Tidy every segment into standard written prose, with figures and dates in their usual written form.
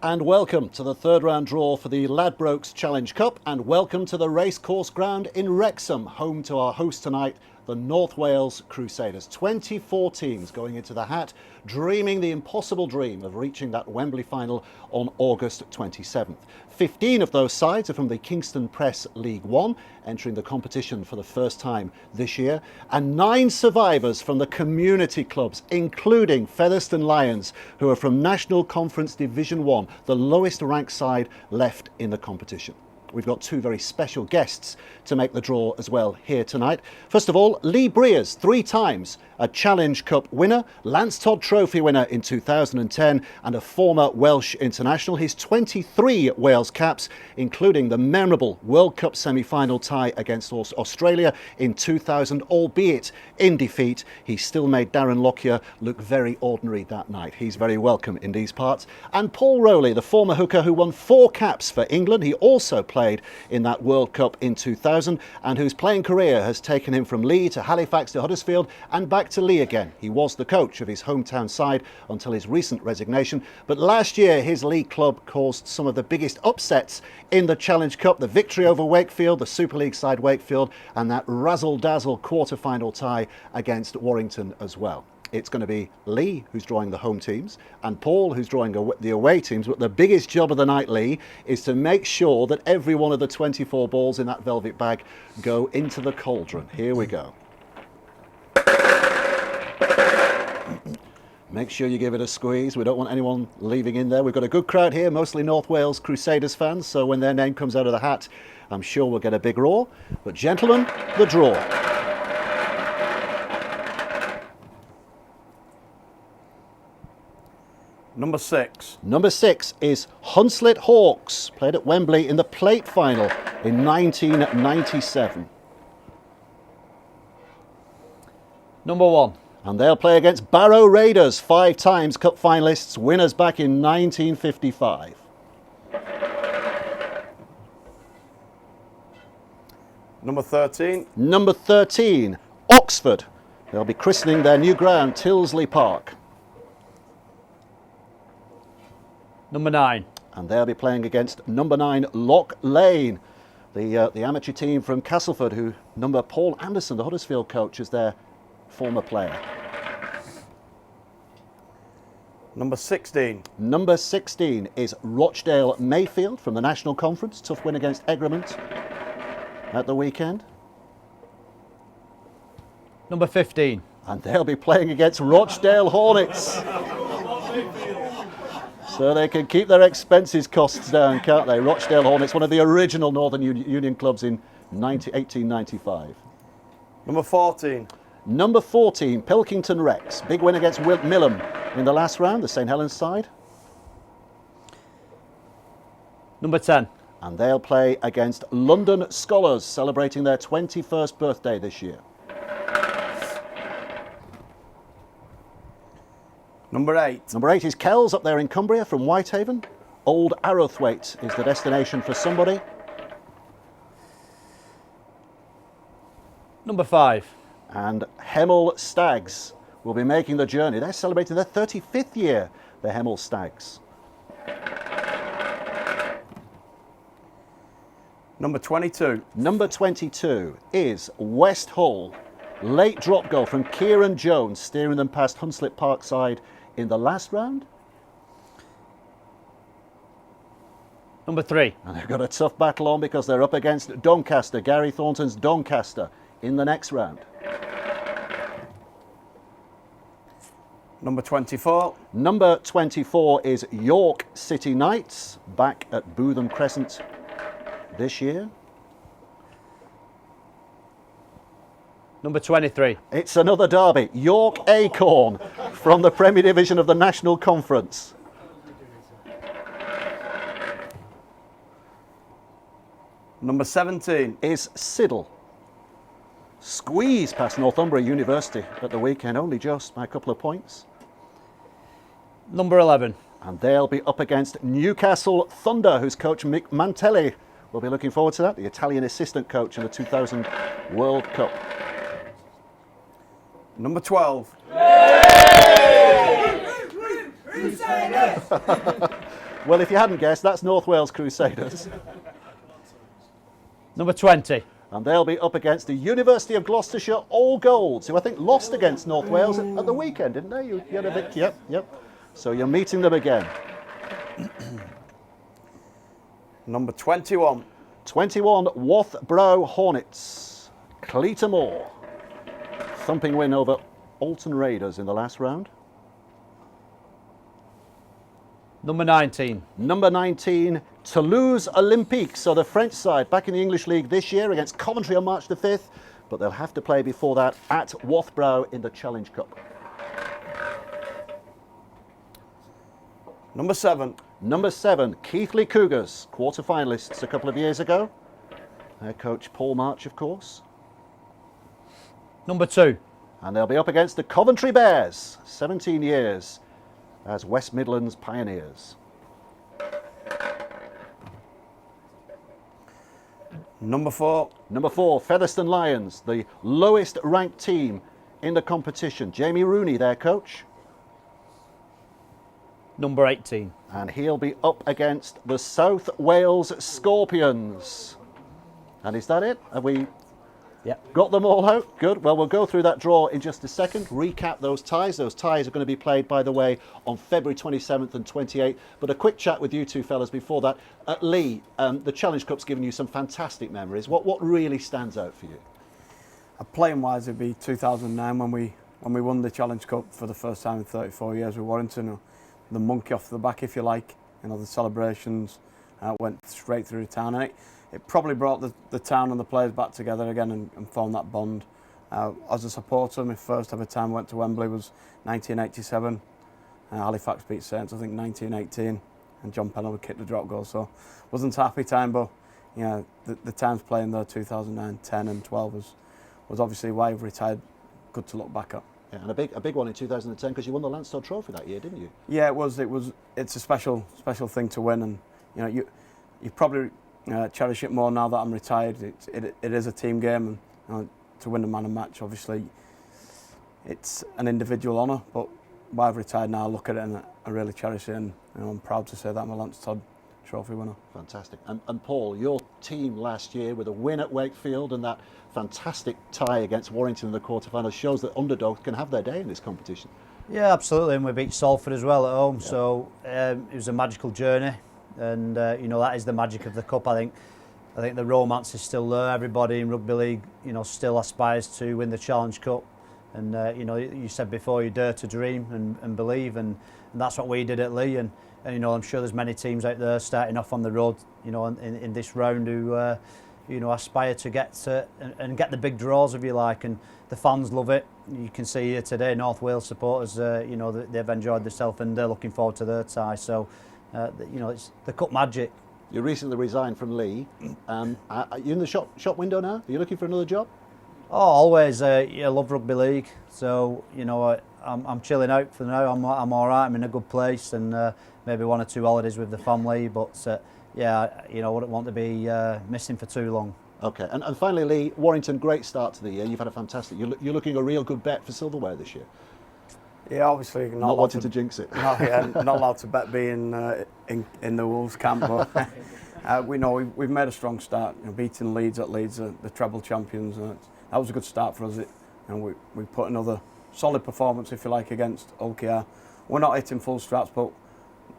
And welcome to the third round draw for the Ladbrokes Challenge Cup, and welcome to the Racecourse ground in Wrexham, home to our host tonight, the North Wales Crusaders. 24 teams going into the hat, dreaming the impossible dream of reaching that Wembley final on August 27th. 15 of those sides are from the Kingston Press League One, entering the competition for the first time this year, and 9 survivors from the community clubs, including Featherston Lions, who are from National Conference Division 1, the lowest ranked side left in the competition. We've got 2 very special guests to make the draw as well here tonight. First of all, Lee Breers, 3 times a Challenge Cup winner, Lance Todd Trophy winner in 2010, and a former Welsh international. His 23 Wales caps, including the memorable World Cup semi-final tie against Australia in 2000, albeit in defeat. He still made Darren Lockyer look very ordinary that night. He's very welcome in these parts. And Paul Rowley, the former hooker who won 4 caps for England. He also played in that World Cup in 2000, and whose playing career has taken him from Leigh to Halifax to Huddersfield and back to Leigh again. He was the coach of his hometown side until his recent resignation, but last year his Leigh club caused some of the biggest upsets in the Challenge Cup: the victory over Wakefield, the Super League side Wakefield, and that razzle-dazzle quarter-final tie against Warrington as well. It's going to be Lee who's drawing the home teams and Paul who's drawing the away teams. But the biggest job of the night, Lee, is to make sure that every one of the 24 balls in that velvet bag go into the cauldron. Here we go. Make sure you give it a squeeze. We don't want anyone leaving in there. We've got a good crowd here, mostly North Wales Crusaders fans, so when their name comes out of the hat, I'm sure we'll get a big roar. But gentlemen, the draw. Number 6. Number 6 is Hunslet Hawks, played at Wembley in the plate final in 1997. Number 1. And they'll play against Barrow Raiders, 5 times cup finalists, winners back in 1955. Number 13. Number 13, Oxford. They'll be christening their new ground, Tyldesley Park. Number 9. And they'll be playing against number 9, Loch Lane, the amateur team from Castleford, who number Paul Anderson, the Huddersfield coach, is their former player. Number 16. Number 16 is Rochdale Mayfield from the National Conference. Tough win against Egremont at the weekend. Number 15. And they'll be playing against Rochdale Hornets. So they can keep their expenses costs down, can't they? Rochdale Hornets, one of the original Northern Union clubs in 1895. Number 14. Number 14, Pilkington Rex. Big win against Millom in the last round, the St Helens side. Number 10. And they'll play against London Scholars, celebrating their 21st birthday this year. Number 8. Number 8 is Kells up there in Cumbria from Whitehaven. Old Arrowthwaite is the destination for somebody. Number 5. And Hemel Stags will be making the journey. They're celebrating their 35th year, the Hemel Stags. Number 22. Number 22 is West Hull. Late drop goal from Kieran Jones, steering them past Hunslet Parkside in the last round. Number 3. And they've got a tough battle on because they're up against Doncaster, Gary Thornton's Doncaster, in the next round. Number 24. Number 24 is York City Knights, back at Bootham Crescent this year. Number 23. It's another derby, York Acorn from the Premier Division of the National Conference. Number 17 is Siddle. Squeeze past Northumbria University at the weekend, only just by a couple of points. Number 11. And they'll be up against Newcastle Thunder, whose coach Mick Mantelli will be looking forward to that, the Italian assistant coach in the 2000 World Cup. Number 12. Well, if you hadn't guessed, that's North Wales Crusaders. Number 20. And they'll be up against the University of Gloucestershire All Golds, who I think lost against North Wales at the weekend, didn't they? You had a bit, yep. So you're meeting them again. Number 21. 21, Wathbrow Hornets. Cleator thumping win over Alton Raiders in the last round. Number 19. Number 19, Toulouse Olympics. So the French side back in the English League this year against Coventry on March the 5th, but they'll have to play before that at Wathbrow in the Challenge Cup. Number 7. Number 7, Keithley Cougars, quarter-finalists a couple of years ago. Their coach Paul March, of course. Number 2. And they'll be up against the Coventry Bears, 17 years as West Midlands pioneers. Number 4. Number 4, Featherston Lions, the lowest ranked team in the competition. Jamie Rooney, their coach. Number 18. And he'll be up against the South Wales Scorpions. And is that it? Have we got them all out? Good. Well, we'll go through that draw in just a second. Recap those ties. Those ties are going to be played, by the way, on February 27th and 28th. But a quick chat with you two fellas before that. Lee, the Challenge Cup's given you some fantastic memories. What really stands out for you? Playing-wise, it'd be 2009 when we won the Challenge Cup for the first time in 34 years with Warrington. The monkey off the back, if you like. You know, the celebrations went straight through the town. And it probably brought the town and the players back together again and formed that bond. As a supporter, my first ever time I went to Wembley was 1987. Halifax beat Saints, I think 1918, and John Pennell would kick the drop goal. So wasn't a happy time, but you know the times playing there 2009, 10, and 12 was obviously why I've retired. Good to look back at. Yeah, and a big one in 2010 because you won the Leinster Trophy that year, didn't you? Yeah, it was. It's a special thing to win, and you know you probably cherish it more now that I'm retired. It is a team game, and you know, to win the man of match, obviously, it's an individual honour. But while I've retired now, I look at it and I really cherish it, and you know, I'm proud to say that I'm a Lance Todd Trophy winner. Fantastic. And Paul, your team last year with a win at Wakefield and that fantastic tie against Warrington in the quarterfinals shows that underdogs can have their day in this competition. Yeah, absolutely, and we beat Salford as well at home, so it was a magical journey, and you know, that is the magic of the cup. I think the romance is still there. Everybody in rugby league, you know, still aspires to win the Challenge Cup, and you know, you said before, you dare to dream and believe, and that's what we did at Lee, and you know, I'm sure there's many teams out there starting off on the road, you know, in this round who you know, aspire to get the big draws, if you like, and the fans love it. You can see here today, North Wales supporters, you know, they've enjoyed themselves and they're looking forward to their tie. So, you know, it's the cup magic. You recently resigned from Lee. Are you in the shop window now? Are you looking for another job? Oh, always. I love rugby league, so you know, I'm chilling out for now. I'm all right. I'm in a good place, and maybe 1 or 2 holidays with the family, but. Yeah, you know, I wouldn't want to be missing for too long. Okay, and finally, Lee, Warrington, great start to the year. You've had a fantastic. You're looking a real good bet for silverware this year. Yeah, obviously not wanting to jinx it. No, yeah, not allowed to bet being in the Wolves camp. But we know we've made a strong start. You know, beating Leeds at Leeds, the treble champions. That was a good start for us. And we put another solid performance, if you like, against OKR. We're not hitting full straps, but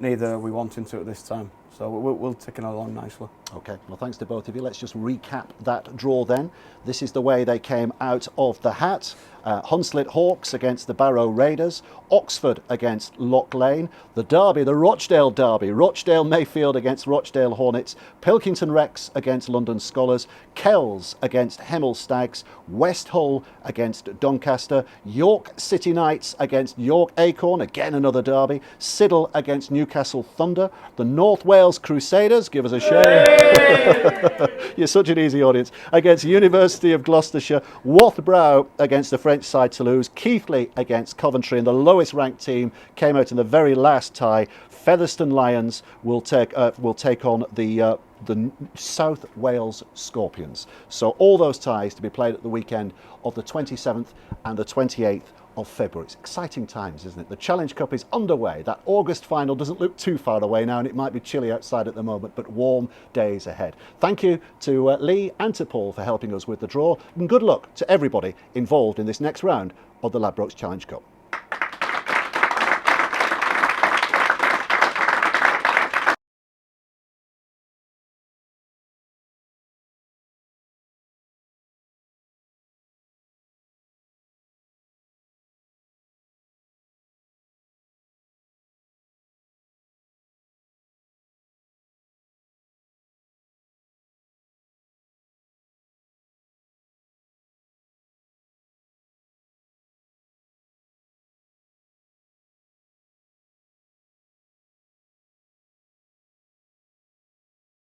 neither are we wanting to at this time. So we'll ticking along nicely. Okay, well, thanks to both of you. Let's just recap that draw then. This is the way they came out of the hat. Hunslet Hawks against the Barrow Raiders, Oxford against Loch Lane, the Derby, the Rochdale Derby, Rochdale Mayfield against Rochdale Hornets, Pilkington Rex against London Scholars, Kells against Hemel Stags, West Hull against Doncaster, York City Knights against York Acorn, again another derby, Siddle against Newcastle Thunder, the North Wales Crusaders, give us a show. You're such an easy audience, against University of Gloucestershire, Wathbrow against the French side Toulouse, Keithley against Coventry, and the lowest ranked team came out in the very last tie. Featherston Lions will take on the South Wales Scorpions. So all those ties to be played at the weekend of the 27th and the 28th of February. It's exciting times, isn't it? The Challenge Cup is underway. That August final doesn't look too far away now, and it might be chilly outside at the moment, but warm days ahead. Thank you to Lee and to Paul for helping us with the draw, and good luck to everybody involved in this next round of the Ladbrokes Challenge Cup.